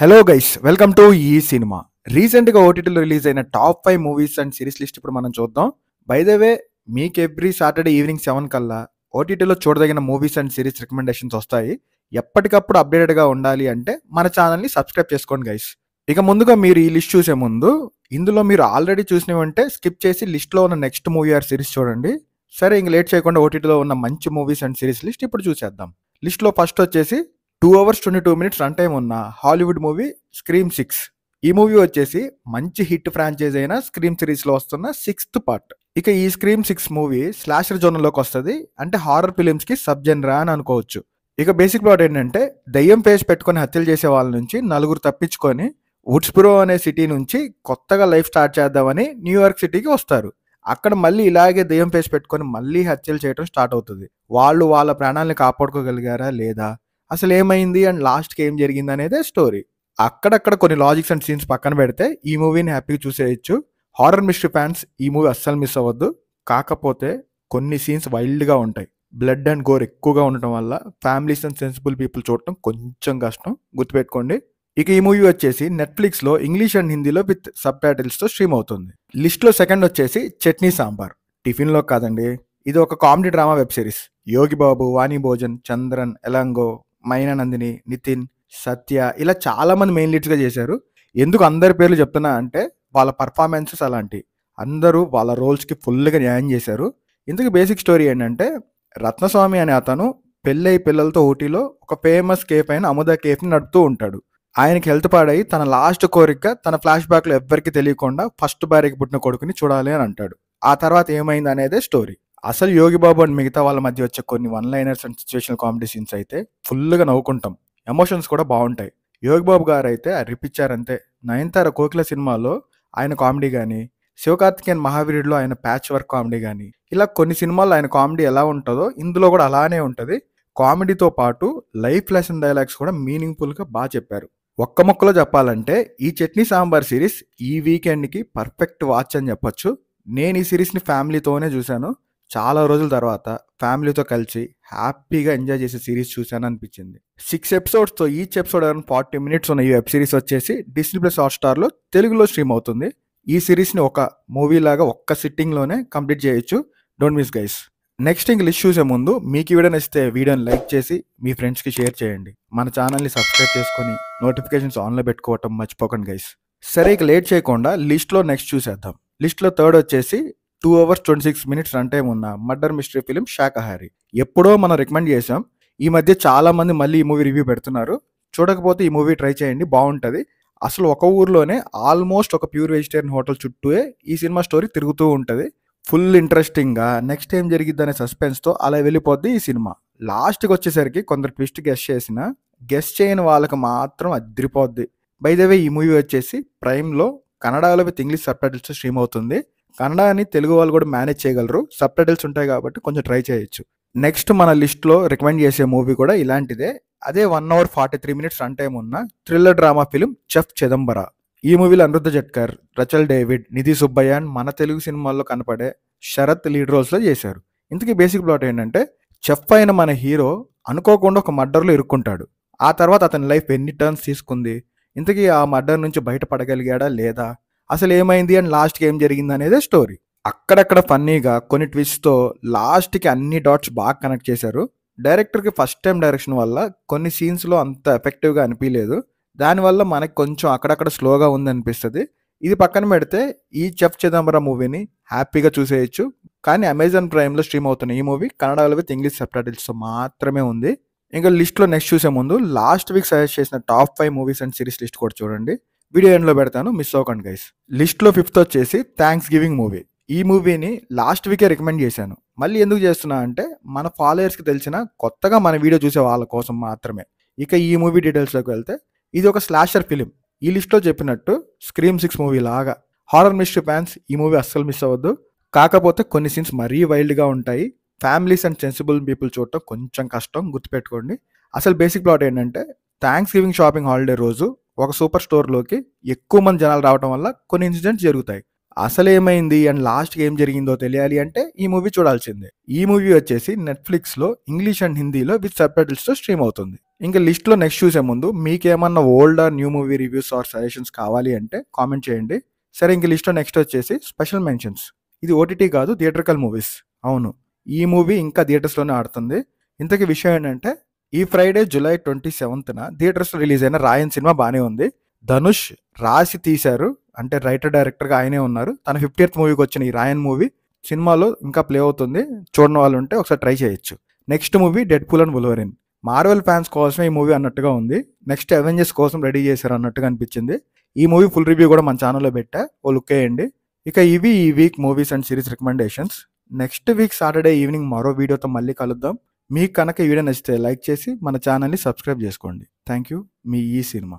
Hello guys, welcome to ఈ cinema. రీసెంట్గా ఓటీటీలో రిలీజ్ అయిన top 5 movies and series list ఇప్పుడు మనం చూద్దాం. బై ద వే, మీకు ఎవ్రీ సాటర్డే ఈవినింగ్ 7 కల్లా ఓటీటీలో చూడదగిన మూవీస్ అండ్ సిరీస్ రికమెండేషన్స్ వస్తాయి. ఎప్పటికప్పుడు అప్డేటెడ్గా ఉండాలి అంటే మన ఛానల్ని సబ్స్క్రైబ్ చేసుకోండి గైస్. ఇక ముందుగా మీరు ఈ లిస్ట్ చూసే ముందు ఇందులో మీరు ఆల్రెడీ చూసినవంటే స్కిప్ చేసి లిస్ట్లో ఉన్న నెక్స్ట్ మూవీ ఆర్ సిరీస్ చూడండి. సరే, ఇంక లేట్ చేయకుండా ఓటీటీలో ఉన్న మంచి మూవీస్ అండ్ సిరీస్ లిస్ట్ ఇప్పుడు చూసేద్దాం. లిస్ట్లో ఫస్ట్ వచ్చేసి 2 hours 22 minutes రన్ టైం ఉన్న హాలీవుడ్ మూవీ స్క్రీమ్ 6. ఈ మూవీ వచ్చేసి మంచి హిట్ ఫ్రాంచైజ్ అయిన స్క్రీమ్ సిరీస్లో వస్తున్న 6th పార్ట్. ఇక ఈ స్క్రీమ్ 6 మూవీ స్లాషర్ జోన్లోకి వస్తుంది, అంటే హారర్ ఫిలిమ్స్కి సబ్ జెనరా అని అనుకోవచ్చు. ఇక బేసిక్ ప్లాట్ ఏంటంటే, దయ్యం ఫేస్ పెట్టుకొని హత్యలు చేసే వాళ్ళ నుంచి నలుగురు తప్పించుకొని వుడ్స్బ్రో అనే సిటీ నుంచి కొత్తగా లైఫ్ స్టార్ట్ చేద్దామని న్యూయార్క్ సిటీకి వస్తారు. అక్కడ మళ్ళీ ఇలాగే దయ్యం ఫేస్ పెట్టుకొని మళ్ళీ హత్యలు చేయడం స్టార్ట్ అవుతుంది. వాళ్ళు వాళ్ళ ప్రాణాలను కాపాడుకోగలిగారా లేదా, అసలు ఏమైంది అండ్ లాస్ట్కి ఏం జరిగింది అనేదే స్టోరీ. అక్కడక్కడ కొన్ని లాజిక్స్ అండ్ సీన్స్ పక్కన పెడితే ఈ మూవీని హ్యాపీగా చూసేయచ్చు. హారర్ మిస్టరీ ఫ్యాన్స్ ఈ మూవీ అస్సలు మిస్ అవ్వద్దు. కాకపోతే కొన్ని సీన్స్ వైల్డ్గా ఉంటాయి. బ్లడ్ అండ్ గోర్ ఎక్కువగా ఉండటం వల్ల ఫ్యామిలీస్ అండ్ సెన్సిబుల్ పీపుల్ చూడటం కొంచెం కష్టం, గుర్తుపెట్టుకోండి. ఇక ఈ మూవీ వచ్చేసి నెట్ఫ్లిక్స్లో ఇంగ్లీష్ అండ్ హిందీలో విత్ సబ్ టైటిల్స్తో స్ట్రీమ్ అవుతుంది. లిస్ట్లో సెకండ్ వచ్చేసి చట్నీ సాంబార్. టిఫిన్లో కాదండి, ఇది ఒక కామెడీ డ్రామా వెబ్ సిరీస్. యోగి బాబు, వాణి భోజన్, చంద్రన్, ఎలాంగో, మైనా నందిని, నితిన్, సత్య ఇలా చాలామంది మెయిన్ లీడ్స్గా చేశారు. ఎందుకు అందరి పేర్లు చెప్తున్నా అంటే వాళ్ళ పర్ఫార్మెన్సెస్ అలాంటి. అందరూ వాళ్ళ రోల్స్కి ఫుల్గా న్యాయం చేశారు. ఇందుకు బేసిక్ స్టోరీ ఏంటంటే, రత్నస్వామి అనే అతను పెళ్ళై పిల్లలతో ఊటీలో ఒక ఫేమస్ కేఫ్ అయిన అముదా కేఫ్ని నడుపుతూ ఉంటాడు. ఆయనకి హెల్త్ పాడై తన లాస్ట్ కోరిక తన ఫ్లాష్ బ్యాక్లో ఎవ్వరికి తెలియకుండా ఫస్ట్ భార్యకి పుట్టిన కొడుకుని చూడాలి అని అంటాడు. ఆ తర్వాత ఏమైంది అనేదే స్టోరీ. అసలు యోగి బాబు అండ్ మిగతా వాళ్ళ మధ్య వచ్చే కొన్ని one liners and situational comedy scenes అయితే ఫుల్గా నవ్వుకుంటాం. ఎమోషన్స్ కూడా బాగుంటాయి. యోగి బాబు గారు అయితే రిపిచ్చారంతే. నయనతార కోకిల సినిమాలో ఆయన కామెడీ కానీ, శివకార్తికేయన్ మహావీరుడిలో ఆయన ప్యాచ్ వర్క్ కామెడీ కానీ, ఇలా కొన్ని సినిమాల్లో ఆయన కామెడీ ఎలా ఉంటుందో ఇందులో కూడా అలానే ఉంటుంది. కామెడీతో పాటు లైఫ్ లెసన్ డైలాగ్స్ కూడా మీనింగ్ఫుల్గా బాగా చెప్పారు. ఒక్క ముక్కలో చెప్పాలంటే ఈ చట్నీ సాంబార్ సిరీస్ ఈ వీకెండ్కి పర్ఫెక్ట్ వాచ్ అని చెప్పొచ్చు. నేను ఈ సిరీస్ని ఫ్యామిలీతోనే చూశాను. చాలా రోజుల తర్వాత ఫ్యామిలీతో కలిసి హ్యాపీగా ఎంజాయ్ చేసే సిరీస్ చూశాను అనిపించింది. 6 ఎపిసోడ్స్తో ఈచ్ ఎపిసోడ్ అరౌండ్ 40 minutes ఉన్న ఈ వెబ్ సిరీస్ వచ్చేసి Disney+ హాట్స్టార్లో తెలుగులో స్ట్రీమ్ అవుతుంది. ఈ సిరీస్ని ఒక మూవీ లాగా ఒక్క సిట్టింగ్లోనే కంప్లీట్ చేయొచ్చు. Don't miss guys. నెక్స్ట్ ఇంక లిస్ట్ చూసే ముందు మీకు ఈ వీడియో నచ్చితే వీడియోని లైక్ చేసి మీ ఫ్రెండ్స్కి షేర్ చేయండి. మన ఛానల్ని సబ్స్క్రైబ్ చేసుకొని నోటిఫికేషన్స్ ఆన్లో పెట్టుకోవటం మర్చిపోకండి గైస్. సరే, ఇక లేట్ చేయకుండా లిస్ట్లో నెక్స్ట్ చూసేద్దాం. లిస్ట్లో థర్డ్ వచ్చేసి 2 hours 26 minutes రన్ టైం ఉన్న మర్డర్ మిస్టరీ ఫిలిం శాకాహారి. ఎప్పుడో మనం రికమెండ్ చేసాం. ఈ మధ్య చాలా మంది మళ్ళీ ఈ మూవీ రివ్యూ పెడుతున్నారు. చూడకపోతే ఈ మూవీ ట్రై చేయండి, బాగుంటుంది. అసలు ఒక ఊర్లోనే ఆల్మోస్ట్ ఒక ప్యూర్ వెజిటేరియన్ హోటల్ చుట్టూనే ఈ సినిమా స్టోరీ తిరుగుతూ ఉంటుంది. ఫుల్ ఇంట్రెస్టింగ్గా నెక్స్ట్ ఏం జరిగిద్ది అనే సస్పెన్స్తో అలా వెళ్ళిపోద్ది ఈ సినిమా. లాస్ట్కి వచ్చేసరికి కొందరు ట్విస్ట్ గెస్ట్ చేయని వాళ్ళకి మాత్రం అదిరిపోద్ది. బై ద వే, ఈ మూవీ వచ్చేసి ప్రైమ్లో కన్నడలో with English sub titles stream అవుతుంది. కన్నడ అని తెలుగు వాళ్ళు కూడా మేనేజ్ చేయగలరు, సబ్ టైటిల్స్ ఉంటాయి కాబట్టి కొంచెం ట్రై చేయొచ్చు. నెక్స్ట్ మన లిస్ట్లో రికమెండ్ చేసే మూవీ కూడా ఇలాంటిదే. అదే 1 hour 43 minutes రన్ టైం ఉన్న thriller drama film chef Chidambara. ఈ మూవీలో Aniruddha Jatkar, Rachel David, Nidhi Subbaiah and మన తెలుగు సినిమాల్లో కనపడే శరత్ లీడ్ రోల్స్లో చేశారు. ఇంతకీ బేసిక్ ప్లాట్ ఏంటంటే, చెఫ్ అయిన మన హీరో అనుకోకుండా ఒక మర్డర్లో ఇరుక్కుంటాడు. ఆ తర్వాత అతని లైఫ్ ఎన్ని టర్న్స్ తీసుకుంది, ఇంతకీ ఆ మర్డర్ నుంచి బయటపడగలిగాడా లేదా, అసలు ఏమైంది అండ్ లాస్ట్కి ఏం జరిగింది అనేదే స్టోరీ. అక్కడక్కడ ఫన్నీగా కొన్ని ట్విస్ట్తో లాస్ట్కి అన్ని డాట్స్ బాగా కనెక్ట్ చేశారు. డైరెక్టర్కి ఫస్ట్ టైం డైరెక్షన్ వల్ల కొన్ని సీన్స్లో అంత ఎఫెక్టివ్గా అనిపించలేదు. దానివల్ల మనకి కొంచెం అక్కడక్కడ స్లోగా ఉందనిపిస్తుంది. ఇది పక్కన పెడితే ఈ చెఫ్ చిదంబరం మూవీని హ్యాపీగా చూసేయచ్చు. కానీ అమెజాన్ ప్రైమ్లో స్ట్రీమ్ అవుతున్న ఈ మూవీ కన్నడలో విత్ ఇంగ్లీష్ సబ్ టైటిల్స్తో మాత్రమే ఉంది. ఇంకా లిస్ట్లో నెక్స్ట్ చూసే ముందు లాస్ట్ వీక్ సజెస్ట్ చేసిన top 5 movies and series list కూడా చూడండి. వీడియో ఎండ్లో పెడతాను, మిస్ అవ్వకండి గైస్. లిస్ట్లో 5th వచ్చేసి థ్యాంక్స్ గివింగ్ మూవీ. ఈ మూవీని లాస్ట్ వీకే రికమెండ్ చేశాను. మళ్ళీ ఎందుకు చేస్తున్నా అంటే, మన ఫాలోయర్స్కి తెలిసిన కొత్తగా మన వీడియో చూసే వాళ్ళ కోసం మాత్రమే. ఇక ఈ మూవీ డీటెయిల్స్లోకి వెళ్తే, ఇది ఒక స్లాషర్ ఫిలిం. ఈ లిస్ట్లో చెప్పినట్టు స్క్రీమ్ 6 మూవీ లాగా హారర్ మిస్టరీ ఫ్యాన్స్ ఈ మూవీ అస్సలు మిస్ అవ్వద్దు. కాకపోతే కొన్ని సీన్స్ మరీ వైల్డ్గా ఉంటాయి. ఫ్యామిలీస్ అండ్ సెన్సిబుల్ పీపుల్ చూడటం కొంచెం కష్టం, గుర్తుపెట్టుకోండి. అసలు బేసిక్ ప్లాట్ ఏంటంటే, థ్యాంక్స్ గివింగ్ షాపింగ్ హాలిడే రోజు ఒక సూపర్ స్టోర్లోకి ఎక్కువ మంది జనాలు రావడం వల్ల కొన్ని ఇన్సిడెంట్స్ జరుగుతాయి. అసలు ఏమైంది అండ్ లాస్ట్కి ఏం జరిగిందో తెలియాలి అంటే ఈ మూవీ చూడాల్సిందే. ఈ మూవీ వచ్చేసి నెట్ఫ్లిక్స్లో ఇంగ్లీష్ అండ్ హిందీలో విత్ సబ్ టైటిల్స్తో స్ట్రీమ్ అవుతుంది. ఇంకా లిస్ట్‌లో నెక్స్ట్ చూసే ముందు మీకేమన్నా old or new movie reviews or suggestions కావాలి అంటే కామెంట్ చేయండి. సరే ఇంక లిస్ట్‌లో నెక్స్ట్ వచ్చేసి స్పెషల్ మెన్షన్స్. ఇది ఓటీటీ కాదు థియేట్రికల్ మూవీస్. అవును. ఈ మూవీ ఇంకా థియేటర్స్‌లోనే ఆడుతుంది. ఇంతకీ విషయం ఏంటంటే ఈ ఫ్రైడే జులై 27న థియేటర్స్‌లో రిలీజ్ అయిన 'రాయన్' సినిమా బానే ఉంది. ధనుష్ రాసి తీశారు. అంటే రైటర్, డైరెక్టర్‌గా ఆయనే ఉన్నారు. తన 50th మూవీకి వచ్చిన ఈ 'రాయన్' మూవీ సినిమాలో ఇంకా ప్లే అవుతుంది. చూడని వాళ్ళు ఉంటే ఒకసారి ట్రై చేయొచ్చు. Next movie 'Deadpool and వుల్వరిన్'. Marvel fans కోసమే ఈ మూవీ అన్నట్టుగా ఉంది. నెక్స్ట్ అవెంజర్స్ కోసం రెడీ చేశారు అన్నట్టుగా అనిపించింది. ఈ మూవీ ఫుల్ రివ్యూ కూడా మన ఛానల్‌లో పెట్టా. ఓ లుక్ ఎయండి. ఇక ఇవి ఈ week movies and series recommendations. Next week Saturday evening మరో వీడియోతో మళ్ళీ కలుద్దాం. మీకు కనుక ఈ వీడియో నచ్చితే లైక్ చేసి మన ఛానల్‌ని సబ్స్క్రైబ్ చేసుకోండి. Thank you. మీ ఈ సినిమా.